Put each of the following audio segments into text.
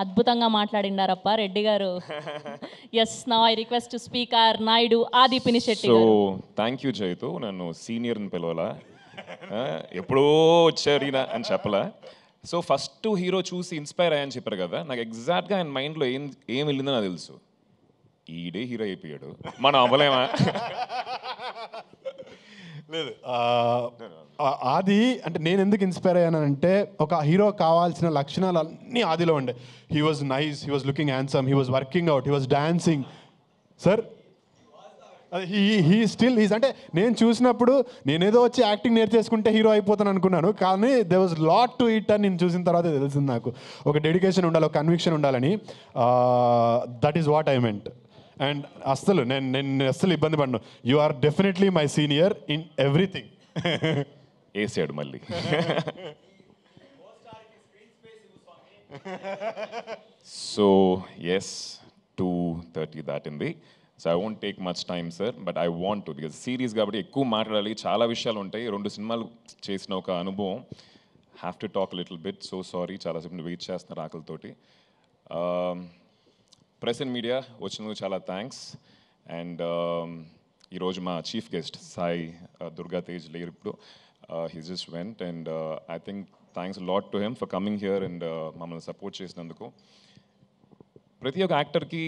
అద్భుతంగా మాట్లాడిండారప్ప రెడ్డి గారు. Yes, now I request speaker Naidu Aadi Pinisetty so గారు. థ్యాంక్ యూ జైతు, నన్ను సీనియర్ని పిలవాలా, ఎప్పుడో వచ్చారు ఈయన అని చెప్పలా. సో ఫస్ట్ హీరో చూసి ఇన్స్పైర్ అయ్యని చెప్పారు కదా, నాకు ఎగ్జాక్ట్గా ఆయన మైండ్లో ఏం వెళ్ళిందో నాకు తెలుసు. ఈడే హీరో అయిపోయాడు, మనం అవ్వలేమా? లేదు ఆది అంటే నేను ఎందుకు ఇన్స్పైర్ అయ్యానంటే, ఒక హీరో కావాల్సిన లక్షణాలు అన్నీ ఆదిలో ఉండే. He was nice, he was looking handsome, he was working out, he was dancing. Sir he still is, అంటే నేను చూసినప్పుడు నేనేదో వచ్చి యాక్టింగ్ నేర్చేసుకుంటే హీరో అయిపోతాను అనుకున్నాను, కానీ they was lot to it అని నేను చూసిన తర్వాత తెలిసింది నాకు. ఒక డెడికేషన్ ఉండాలి, ఒక కన్విక్షన్ ఉండాలని. That is what I meant. అండ్ అస్సలు నేను అస్సలు ఇబ్బంది పడ్డాను. You are definitely my senior in everything. వేసాడు మళ్ళీ. సో ఎస్, 2:30 దాటింది. So I won't take much time sir, but I want to, because series కాబట్టి ఎక్కువ మాట్లాడాలి, చాలా విషయాలు ఉంటాయి. 2 సినిమాలు చేసిన ఒక అనుభవం. Have to talk little bit. So sorry, చాలాసేపు వెయిట్ చేస్తున్నారు ఆకలితోటి. ప్రెస్ అండ్ మీడియా వచ్చినందుకు చాలా థ్యాంక్స్. అండ్ ఈరోజు మా చీఫ్ గెస్ట్ సాయి దుర్గా తేజ్ లేరు ఇప్పుడు, he just went. And I think thanks lot to him for coming here and మమ్మల్ని సపోర్ట్ చేసినందుకు. ప్రతి ఒక్క యాక్టర్కి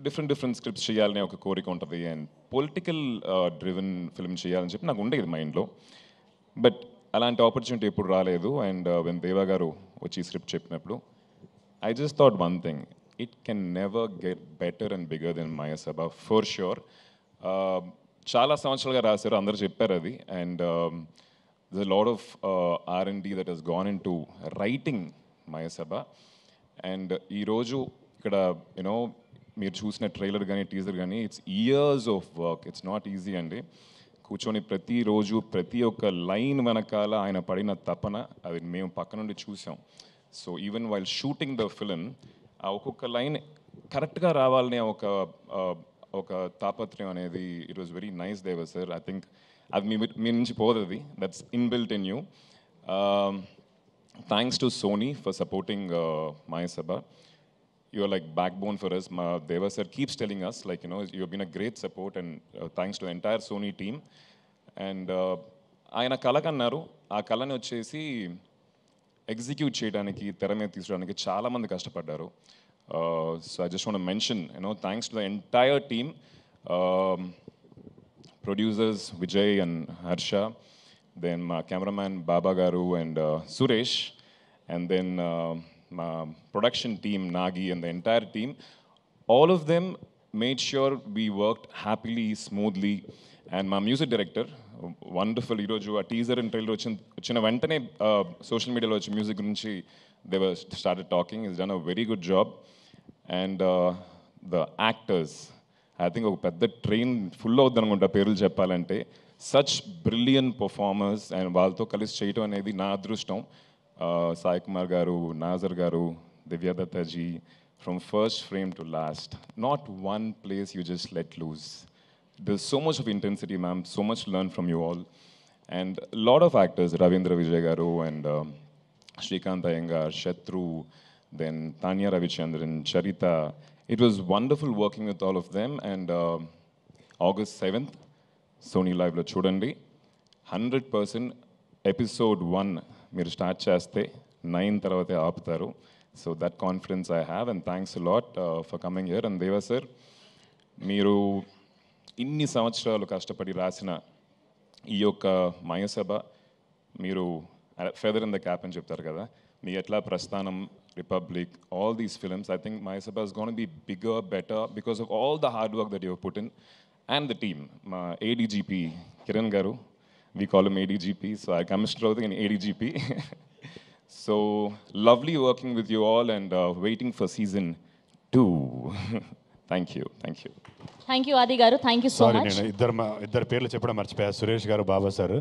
డిఫరెంట్ స్క్రిప్ట్స్ చేయాలనే ఒక కోరిక ఉంటుంది, అండ్ పొలిటికల్ డ్రివెన్ ఫిల్మ్ చేయాలని చెప్పి నాకు ఉండేది మైండ్లో. బట్ అలాంటి ఆపర్చునిటీ ఎప్పుడు రాలేదు. అండ్ వెన్ దేవా గారు వచ్చి స్క్రిప్ట్ చెప్పినప్పుడు I just thought one thing, it can never get better and bigger than Maya Sabha, for sure. చాలా సంవత్సరాలుగా రాశారు, అందరూ చెప్పారు అది. And there's a lot of R&D that has gone into writing Maya Sabha. And ఈరోజు ఇక్కడ you know మీరు చూసిన ట్రైలర్ కానీ టీజర్ కానీ, it's years of work, it's not easy అండి. కూర్చొని ప్రతిరోజు ప్రతి ఒక్క లైన్ వెనకాల ఆయన పడిన తపన, అది మేము పక్క నుండి చూసాం. So even while shooting the film, ఆ ఒక్కొక్క లైన్ కరెక్ట్గా రావాలనే ఒక తాపత్రయం అనేది ఇట్ వాజ్ వెరీ నైస్ దేవర్ సార్. ఐ థింక్ అది మీ నుంచి పోతుంది, that's inbuilt in you. Thanks to Sony for supporting Maya Sabha. You are like backbone for us. Deva sir keeps telling us, like, you know, you have been a great support, and thanks to the entire Sony team. And ఆయన కళ కన్నారు, ఆ కళని వచ్చేసి execute చేయడానికి, తెర మీద తీసుకురావడానికి చాలామంది కష్టపడ్డారు. So I just want to mention, you know, thanks to the entire team, producers Vijay and Harsha, then మా కెమెరామ్యాన్ బాబా గారు అండ్ సురేష్, అండ్ దెన్ మా production team Nagi and the entire team. All of them made sure we worked happily, smoothly. And my music director, wonderful, ఈరోజు ఆ teaser and trailer వచ్చిన వెంటనే social మీడియాలో వచ్చి music గురించి they were started talking. He's done a very good job. And the actors, I think ఒక పెద్ద train full అవుతుంది అనుకుంటా పేర్లు చెప్పాలంటే. సచ్ బ్రిలియంట్ పర్ఫార్మర్స్, అండ్ వాళ్ళతో కలిసి చేయటం అనేది నా అదృష్టం. సాయి కుమార్ గారు, నాజర్ గారు, దివ్యాదత్తాజీ, from first frame to last, not one place you just let loose. There's so much of intensity, ma'am, so much to learn from you all. And a lot of actors, Ravindra Vijay garu and Shrikant Iyengar, Shatru, then Tanya Ravichandran, Charita. It was wonderful working with all of them. And August 7th, Sony Live lo chudandi. 100% episode 1 మీరు start చేస్తే 9 తర్వాతే ఆపుతారు. So that confidence I have, and thanks lot for coming here. And దేవా sir, మీరు ఇన్ని సంవత్సరాలు కష్టపడి రాసిన ఈ యొక్క Maya Sabha, మీరు ఫెదర్ ఇన్ ద క్యాప్ అని చెప్తారు కదా, మీ ఎట్లా ప్రస్థానం, republic, all these films, I think Maya Sabha is going to be bigger, better because of all the hard work that you have put in, and the team. మా ADGP Kiran garu, we call him ADGP, so I come straight in ADGP. So lovely working with you all, and waiting for season 2. Thank you. Thank you ఆది గారు, thank you so sorry, much. నేను ఇద్దరు పేర్లు చెప్పడం మర్చిపోయా, సురేష్ గారు, బాబా sir.